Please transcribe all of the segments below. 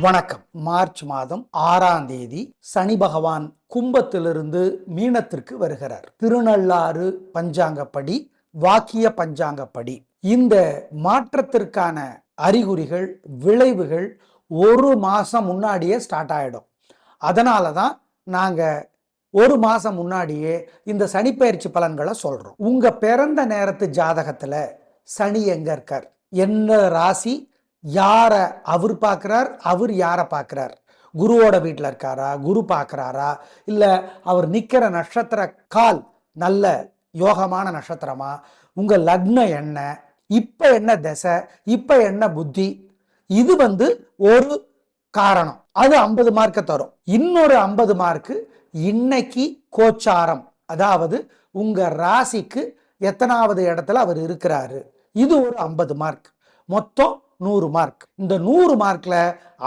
வணக்கம். மார்ச் மாதம் 6ஆம் தேதி சனி பகவான் கும்பத்திலிருந்து மீனத்திற்கு வருகிறார். திருநள்ளாறு பஞ்சாங்கப்படி, வாக்கிய பஞ்சாங்கப்படி இந்த மாற்றத்திற்கான அறிகுறிகள், விளைவுகள் ஒரு மாசம் முன்னாடியே ஸ்டார்ட் ஆயிடும். அதனால தான் நாங்க ஒரு மாசம் முன்னாடியே இந்த சனிப்பெயர்ச்சி பலன்களை சொல்றோம். உங்க பிறந்த நேரத்து ஜாதகத்துல சனி எங்க இருக்கார், என்ன ராசி, யார அவர் பார்க்கிறார், அவர் யாரை பார்க்கிறார், குருவோட வீட்டில் இருக்காரா, குரு பார்க்கிறாரா, இல்லை அவர் நிற்கிற நட்சத்திர கால் நல்ல யோகமான நட்சத்திரமா, உங்க லக்னம் என்ன, இப்ப என்ன தசை, இப்ப என்ன புத்தி, இது ஒரு காரணம். அது 50 மார்க்க தரும். இன்னொரு 50 மார்க்கு இன்னைக்கு கோச்சாரம், அதாவது உங்க ராசிக்கு எத்தனாவது இடத்துல அவர் இருக்கிறாரு, இது ஒரு 50 மார்க். மொத்தம் 100 மார்க். இந்த 100 மார்க்ல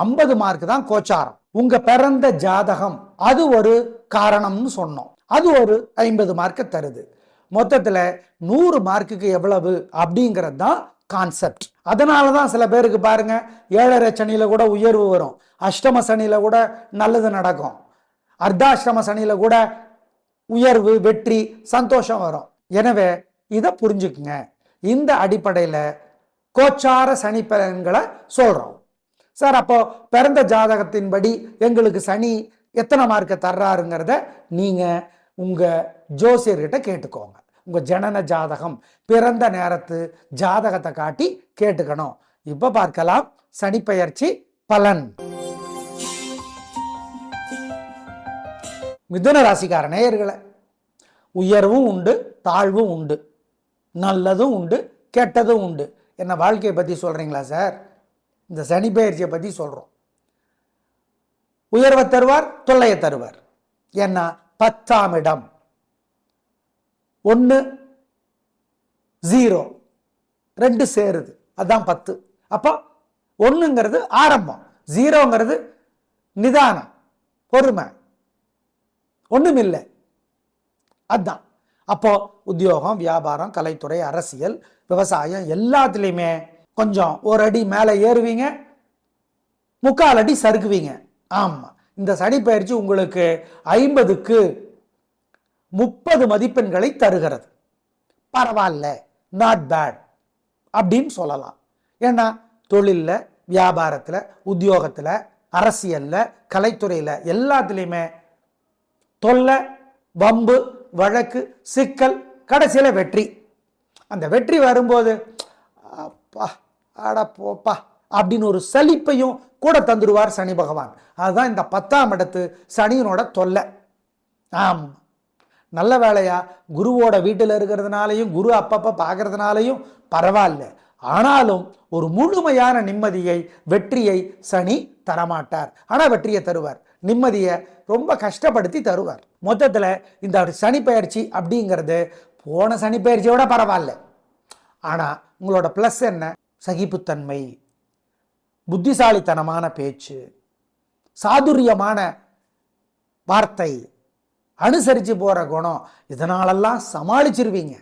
50 மார்க் தான் கோச்சாரம். உங்க பிறந்த ஜாதகம் அது ஒரு காரணம்னு சொன்னோம், அது ஒரு 50 மார்க்க தருது. மொத்தத்துல 100 மார்க்குக்கு எவ்வளவு அப்படிங்கிறது தான் கான்செப்ட். அதனாலதான் சில பேருக்கு பாருங்க 7.5 சனியில கூட உயர்வு வரும், அஷ்டம சனியில கூட நல்லது நடக்கும், அர்த்தாஷ்டம சனியில கூட உயர்வு, வெற்றி, சந்தோஷம் வரும். எனவே இதை புரிஞ்சுக்குங்க. இந்த அடிப்படையில கோச்சார சனி பலன்களை சொல்றோம். சார், அப்போ பிறந்த ஜாதகத்தின்படி எங்களுக்கு சனி எத்தனை மார்க்க தர்றாருங்கிறத நீங்க உங்க ஜோசியர்கிட்ட கேட்டுக்கோங்க. உங்க ஜனன ஜாதகம், பிறந்த நேரத்து ஜாதகத்தை காட்டி கேட்டுக்கணும். இப்ப பார்க்கலாம் சனிப்பெயர்ச்சி பலன். மிதுன ராசிக்கார நேயர்களே, உயர்வும் உண்டு, தாழ்வும் உண்டு, நல்லதும் உண்டு, கெட்டதும் உண்டு. என்ன வாழ்க்கையை பற்றி சொல்கிறீங்களா சார்? இந்த சனி பெயர்ச்சியை பற்றி சொல்கிறோம். உயர்வை தருவார், தொல்லையை தருவார். ஏன்னா 10ஆம் இடம் 1 0 2 சேருது, அதுதான் 10. அப்போ 1ங்கிறது ஆரம்பம், 0ங்கிறது நிதானம், பொறுமை, ஒண்ணுமில்லை, அதுதான். அப்போ உத்தியோகம், வியாபாரம், கலைத்துறை, அரசியல், விவசாயம் எல்லாத்துலேயுமே கொஞ்சம் ஒரு அடி மேலே ஏறுவீங்க, 3/4 அடி சறுக்குவீங்க. ஆமாம், இந்த சனி பயிற்சி உங்களுக்கு 50க்கு 30 மதிப்பெண்களை தருகிறது. பரவாயில்ல, நாட் பேட் அப்படின்னு சொல்லலாம். ஏன்னா தொழிலில், வியாபாரத்தில், உத்தியோகத்தில், அரசியலில், கலைத்துறையில் எல்லாத்துலேயுமே தொல்லை, வம்பு, வழக்கு, சிக்கல், கடைசியில் வெற்றி. அந்த வெற்றி வரும்போது அப்பா ஆடா போப்பா அப்படின்னு ஒரு சலிப்பையும் கூட தந்துடுவார் சனி பகவான். அதுதான் இந்த 10ஆம் இடத்து சனியினோட தொல்லை. ஆமாம், நல்ல வேலையா குருவோட வீட்டில் இருக்கிறதுனாலையும், குரு அப்பப்போ பார்க்கறதுனாலையும் பரவாயில்ல. ஆனாலும் ஒரு முழுமையான நிம்மதியை, வெற்றியை சனி தரமாட்டார். ஆனால் வெற்றியை தருவார், நிம்மதியை ரொம்ப கஷ்டப்படுத்தி தருவார். மொத்தத்தில் இந்த சனி பெயர்ச்சி அப்படிங்கிறது போன சனி பெயர்ச்சியோட பரவாயில்ல. ஆனால் உங்களோட ப்ளஸ் என்ன? சகிப்புத்தன்மை, புத்திசாலித்தனமான பேச்சு, சாதுரியமான வார்த்தை, அனுசரித்து போகிற குணம், இதனாலெல்லாம் சமாளிச்சிருவீங்க.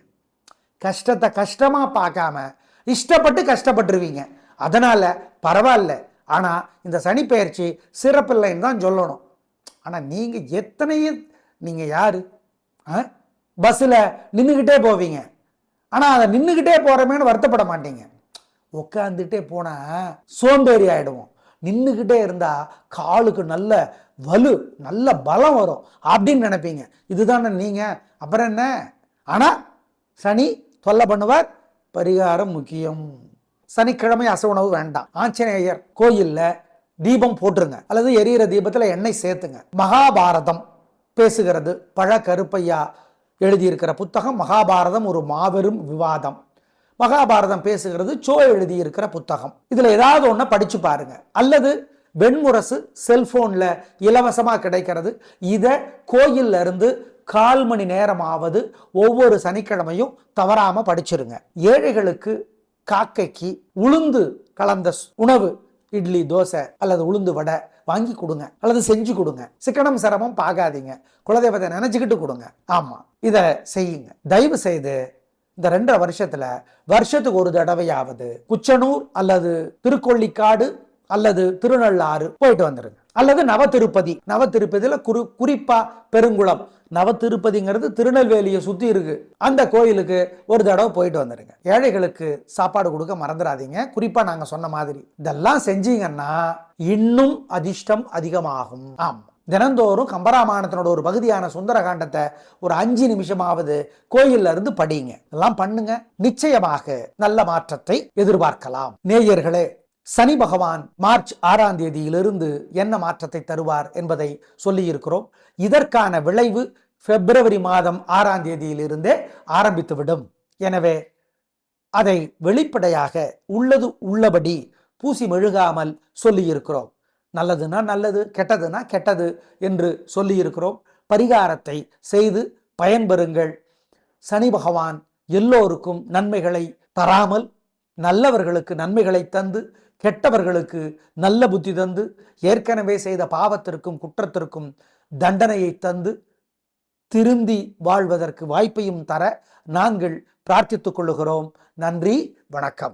கஷ்டத்தை கஷ்டமாக பார்க்காம இஷ்டப்பட்டு கஷ்டப்பட்டுருவீங்க. அதனால் பரவாயில்ல. ஆனால் இந்த சனி பெயர்ச்சி சிறப்பில்லைன்னு தான் சொல்லணும். ஆனால் நீங்கள் யார்? பஸ்ஸில் நின்றுக்கிட்டே போவீங்க, ஆனால் அதை நின்றுக்கிட்டே போகிறமேனு வருத்தப்பட மாட்டீங்க. உட்காந்துட்டே போனால் சோம்பேறி ஆகிடுவோம். நின்றுக்கிட்டே இருந்தால் காலுக்கு நல்ல வலு, நல்ல பலம் வரும் அப்படின்னு நினைப்பீங்க. இதுதானே நீங்கள். அப்புறம் என்ன? ஆனால் சனி தொல்லை பண்ணுவார். பரிகாரம் முக்கியம். சனிக்கிழமை அசைவ வேண்டாம். ஆஞ்சநேயர் கோயிலில் தீபம் போட்டுருங்க, அல்லது எரியிற தீபத்தில் எண்ணெய் சேர்த்துங்க. மகாபாரதம் பேசுகிறது. பழ கருப்பையா எழுதியிருக்கிற புத்தகம் மகாபாரதம், ஒரு மாபெரும் விவாதம். மகாபாரதம் பேசுகிறது சோ எழுதியிருக்கிற புத்தகம். இதுல ஏதாவது ஒண்ணு படிச்சு பாருங்க. அல்லது வெண்முரசு செல்போன்ல இலவசமா கிடைக்கிறது. இதை கோயில்ல இருந்து 1/4 மணி நேரமாவது ஒவ்வொரு சனிக்கிழமையும் தவறாம படிச்சிருங்க. ஏழைகளுக்கு, காக்கைக்கு உளுந்து கலந்த உணவு, இட்லி, தோசை அல்லது உளுந்து வடை வாங்கி கொடுங்க, அல்லது செஞ்சு கொடுங்க. சிக்கனம் சிரமம் பார்க்காதீங்க, குலதெய்வத்தை நினைச்சுக்கிட்டு கொடுங்க. ஆமா, இதை செய்யுங்க. தயவு செய்து இந்த 2.5 வருஷத்துல வருஷத்துக்கு ஒரு தடவையாவது குச்சனூர் அல்லது திருக்கொள்ளிக்காடு அல்லது திருநள்ளாறு போயிட்டு வந்துருங்க. அல்லது நவதிருப்பதி, நவதிருப்பதியில குறிப்பா பெருங்குளம், நவதிருப்பதிங்கிறது திருநெல்வேலியை சுத்தி இருக்கு, அந்த கோயிலுக்கு ஒரு தடவை போயிட்டு வந்துருங்க. ஏழைகளுக்கு சாப்பாடு கொடுக்க மறந்துடாதீங்க. குறிப்பா நாங்க சொன்ன மாதிரி இதெல்லாம் செஞ்சீங்கன்னா இன்னும் அதிர்ஷ்டம் அதிகமாகும். ஆம், தினந்தோறும் கம்பராமாயணத்தினோட ஒரு பகுதியான சுந்தரகாண்டத்தை ஒரு 5 நிமிஷமாவது கோயில்ல இருந்து படிங்க. எல்லாம் பண்ணுங்க, நிச்சயமாக நல்ல மாற்றத்தை எதிர்பார்க்கலாம். நேயர்களே, சனி பகவான் மார்ச் 6ஆம் தேதியிலிருந்து என்ன மாற்றத்தை தருவார் என்பதை சொல்லி இருக்கிறோம். இதற்கான விளைவு பிப்ரவரி மாதம் 6ஆம் தேதியிலிருந்தே ஆரம்பித்துவிடும். எனவே அதை வெளிப்படையாக உள்ளது உள்ளபடி பூசி மெழுகாமல் சொல்லி இருக்கிறோம். நல்லதுன்னா நல்லது, கெட்டதுன்னா கெட்டது என்று சொல்லி இருக்கிறோம். பரிகாரத்தை செய்து பயன்பெறுங்கள். சனி பகவான் எல்லோருக்கும் நன்மைகளை தராமல் நல்லவர்களுக்கு நன்மைகளை தந்து கெட்டவர்களுக்கு நல்ல புத்தி தந்து ஏற்கனவே செய்த பாவத்திற்கும் குற்றத்திற்கும் தண்டனையை தந்து திருந்தி வாழ்வதற்கு வாய்ப்பையும் தர நாங்கள் பிரார்த்தித்துக் கொள்ளுகிறோம். நன்றி, வணக்கம்.